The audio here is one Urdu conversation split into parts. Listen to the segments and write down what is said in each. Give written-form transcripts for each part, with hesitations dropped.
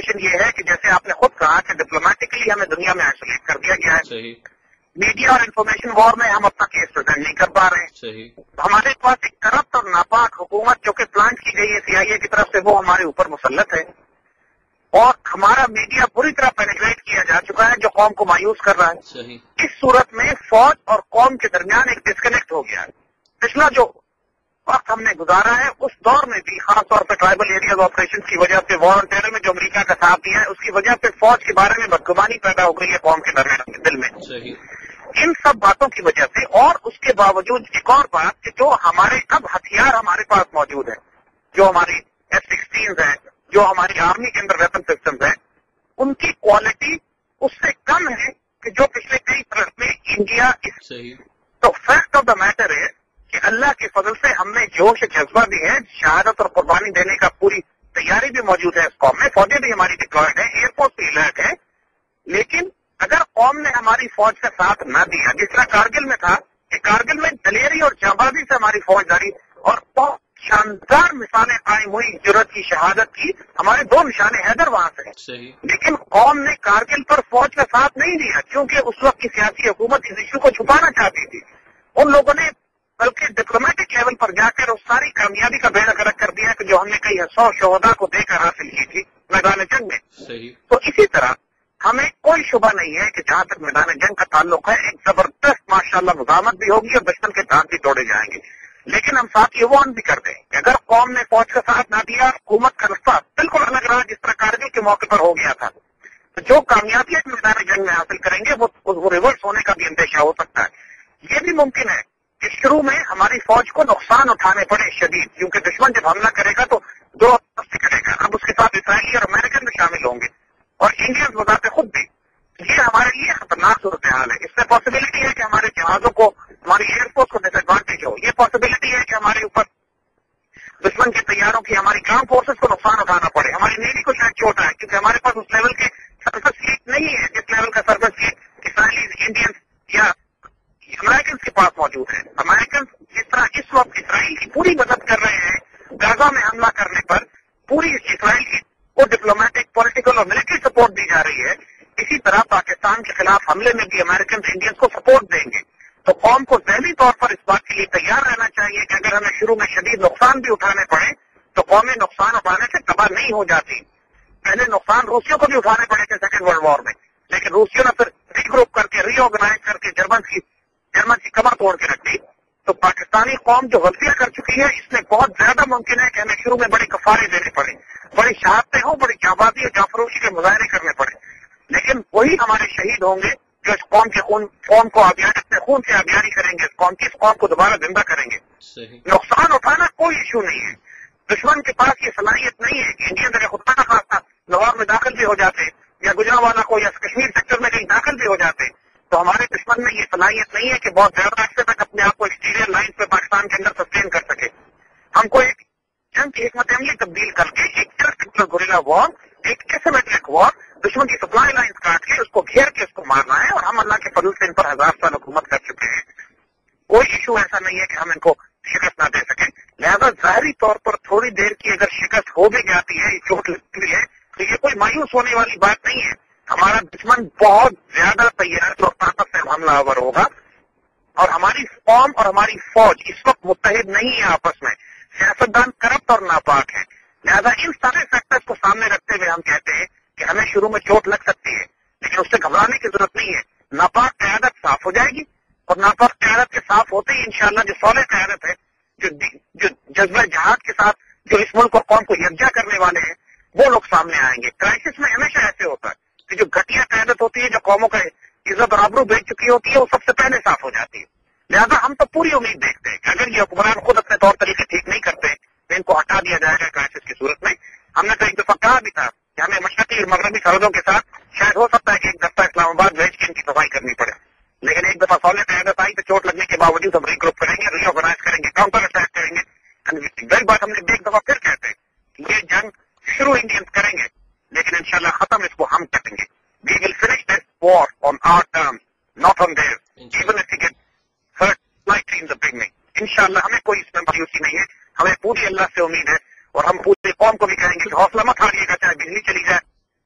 سچویشن یہ ہے کہ جیسے آپ نے خود کہا کہ ڈپلومیٹکلی ہمیں دنیا میں آئسولیٹ کر دیا گیا ہے. میڈیا اور انفارمیشن وار میں ہم اپنا کیس پریزنٹ نہیں کر پا رہے ہیں. ہمارے پاس ایک کرپٹ اور ناپاک حکومت جو کہ پلانٹ کی گئی ہے CIA کی طرف سے، وہ ہمارے اوپر مسلط ہے. اور ہمارا میڈیا پوری طرح پینیٹریٹ کیا جا چکا ہے جو قوم کو مایوس کر رہا ہے. اس صورت میں فوج اور قوم کے درمیان ایک ڈسکنیکٹ ہو گیا ہے. پچھلا جو وقت ہم نے گزارا ہے اس دور میں بھی خاص طور پہ ٹرائبل ایریاز آپریشن کی وجہ سے، وار آن ٹیرر میں جو امریکہ کا ساتھ دیا ہے اس کی وجہ سے فوج کے بارے میں بدگمانی پیدا ہو گئی ہے قوم کے درمیان دل میں. ان سب باتوں کی وجہ سے، اور اس کے باوجود ایک اور بات کہ جو ہمارے اب ہتھیار ہمارے پاس موجود ہیں، جو ہماری F-16 ہیں، جو ہماری آرمی کے اندر ویپن سسٹمز ہیں، ان کی کوالٹی اس سے کم ہے کہ جو پچھلے کئی برس میں انڈیا. تو فیکٹ آف دا میٹر ہے کہ اللہ کے فضل سے ہم میں جوش جذبہ بھی ہے، شہادت اور قربانی دینے کا پوری تیاری بھی موجود ہے اس قوم میں. فوجیں بھی ہماری ڈپلائڈ ہیں، ایئرفورس بھی الرٹ ہے. لیکن اگر قوم نے ہماری فوج کا ساتھ نہ دیا، جس طرح کارگل میں تھا کہ کارگل میں دلیری اور جانبازی سے ہماری فوجداری اور بہت شاندار مثالیں قائم ہوئی جرأت کی، شہادت کی. ہمارے 2 نشان حیدر وہاں سے. لیکن قوم نے کارگل پر فوج کا ساتھ نہیں دیا کیونکہ اس وقت کی سیاسی حکومت اس ایشو کو چھپانا چاہتی تھی. ان لوگوں نے بلکہ ڈپلومیٹک لیول پر جا کر اس ساری کامیابی کا بیڑا غرق کر دیا کہ جو ہم نے کئی 100 شہداء کو دے کر حاصل کی تھی میدان جنگ میں. تو اسی طرح ہمیں کوئی شبہ نہیں ہے کہ جہاں تک میدان جنگ کا تعلق ہے ایک زبردست ماشاءاللہ مزاحمت بھی ہوگی اور دشمن کے دانت بھی توڑے جائیں گے. لیکن ہم ساتھ یہ وارن بھی کرتے ہیں کہ اگر قوم نے فوج کا ساتھ نہ دیا، حکومت کا رستہ بالکل الگ رہا جس طرح کارگل کے موقع پر ہو گیا تھا، تو جو کامیابیاں میدان جنگ میں حاصل کریں گے وہ ریورس ہونے کا بھی اندیشہ ہو سکتا ہے. یہ بھی ممکن ہے کہ شروع میں ہماری فوج کو نقصان اٹھانے پڑے شدید، کیونکہ دشمن جب حملہ کرے گا تو 2 طرف سے کرے گا. اب اس کے ساتھ اسرائیلی اور امریکن بھی شامل ہوں گے اور انڈینز بذات خود بھی. یہ ہمارے لیے خطرناک صورتحال ہے. اس میں پاسبلٹی ہے کہ ہمارے جہازوں کو، ہماری ایئر فورس کو ڈس ایڈوانٹیج ہو. یہ پاسبلٹی ہے کہ ہمارے اوپر دشمن کے طیاروں کی، ہماری گراؤنڈ فورسز کو نقصان اٹھانا پڑے. ہماری نیوی کو شاید چوٹ آئے کیونکہ ہمارے پاس اس لیول کے سرفس فلیٹ نہیں ہے جس لیول کا سرفس فلیٹ اسرائیلی، انڈینز یا امریکن کے پاس موجود ہے. امریکن جس طرح اس وقت اسرائیل کی پوری مدد کر رہے ہیں غزہ میں حملہ کرنے پر، پوری اسرائیل کی کو ڈپلومیٹک، پولیٹیکل اور ملٹری سپورٹ دی جا رہی ہے، اسی طرح پاکستان کے خلاف حملے میں بھی امریکن انڈینز کو سپورٹ دیں گے. تو قوم کو ذہنی طور پر اس بات کے لیے تیار رہنا چاہیے کہ اگر ہمیں شروع میں شدید نقصان بھی اٹھانے پڑے تو قومیں نقصان اٹھانے سے تباہ نہیں ہو جاتی. پہلے نقصان روسیوں کو بھی اٹھانے پڑے تھے سیکنڈ ورلڈ وار میں، لیکن روسیوں نے پھر ری گروپ کر کے، ری آرگنائز کر کے جرمن کی کمر توڑ کے رکھ دی. تو پاکستانی قوم جو غلطیاں کر چکی ہے، اس میں بہت زیادہ ممکن ہے کہ ہمیں شروع میں بڑے کفارے دینے پڑے، بڑی شہادتیں ہوں، بڑی جانبازی اور جانفروشی کے مظاہرے کرنے پڑے. لیکن وہی ہمارے شہید ہوں گے جو اس قوم کو اپنے خون سے آبیاری کریں گے، اس قوم کو دوبارہ زندہ کریں گے. نقصان اٹھانا کوئی ایشو نہیں ہے. دشمن کے پاس یہ صلاحیت نہیں ہے کہ انڈین اگر خود نہ خاصا لاہور میں داخل بھی ہو جاتے یا گجرانوالہ کو یا کشمیر سیکٹر میں کہیں داخل بھی ہو جاتے، تو ہمارے دشمن میں یہ صلاحیت نہیں ہے کہ بہت زیادہ عرصے تک اپنے آپ کو ایکسٹیریئر لائنز پہ پاکستان کے اندر سسٹین کر سکے. ہم کو ایک جنگ کی حکمت عملی تبدیل کر کے ایک گوریلا وار، ایک ایسیمیٹرک وار، دشمن کی سپلائی لائنز کاٹ کے اس کو گھیر کے اس کو مارنا ہے. اور ہم اللہ کے فضل سے ان پر 1000 سال حکومت کر چکے ہیں. کوئی ایشو ایسا نہیں ہے کہ ہم ان کو شکست نہ دے سکیں. لہذا ظاہری طور پر تھوڑی دیر کی اگر شکست ہو بھی جاتی ہے، چوٹ لگتی ہے، تو یہ کوئی مایوس ہونے والی بات نہیں ہے. ہمارا دشمن بہت زیادہ تیار اور طاقت سے حملہ آور ہوگا، اور ہماری قوم اور ہماری فوج اس وقت متحد نہیں ہے آپس میں. سیاستدان کرپٹ اور ناپاک ہے. لہذا ان سارے فیکٹرز کو سامنے رکھتے ہوئے ہم کہتے ہیں کہ ہمیں شروع میں چوٹ لگ سکتی ہے، لیکن اس سے گھبرانے کی ضرورت نہیں ہے. ناپاک قیادت صاف ہو جائے گی، اور ناپاک قیادت کے صاف ہوتے ہی انشاءاللہ جو صالح قیادت ہے، جو جذبہ جہاد کے ساتھ جو اس ملک اور قوم کو یکجا کرنے والے ہیں، وہ لوگ سامنے آئیں گے. کرائسس میں ہمیشہ ایسے ہوتا ہے کہ جو گھٹیا قیادت ہوتی ہے، جو قوموں کا عزت اور آبرو بیچ چکی ہوتی ہے، وہ سب سے پہلے صاف ہو جاتی ہے. لہذا ہم تو پوری امید دیکھتے ہیں کہ اگر یہ حکمران خود اپنے طور طریقے ٹھیک نہیں کرتے تو ان کو ہٹا دیا جائے گا کرائسس کی صورت میں. ہم نے تو ایک دفعہ کہا بھی تھا کہ ہمیں مشرقی اور مغربی سرحدوں کے ساتھ شاید ہو سکتا ہے کہ ایک دفتر اسلام آباد بھیج کے ان کی صفائی کرنی پڑے، لیکن ایک دفعہ صالح قیادت آئی تو چوٹ لگنے کے باوجود ہم ری گروپ کریں گے، ری آرگنائز کریں گے، کاؤنٹر اٹیک کریں گے. وہی بات ہم نے ایک دفعہ پھر کہتے ہیں کہ یہ جنگ شروع انڈینز کریں گے، لیکن انشاءاللہ ختم اس کو ہم کریں گے. We will finish this war on our terms, not on theirs, even if we get hurt slightly in the beginning. انشاءاللہ ہمیں کوئی اس میں مایوسی نہیں ہے. ہمیں پوری اللہ سے امید ہے، اور ہم پوری قوم کو بھی کہیں گے کہ حوصلہ مت ہاریے گا، چاہے بجلی چلی جائے،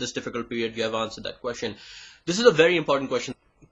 this difficult period? You have answered that question. This is a very important question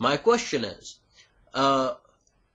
My question is,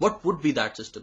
what would be that system?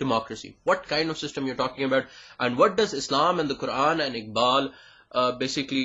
democracy? What kind of system you're talking about? And what does Islam and the Quran and Iqbal basically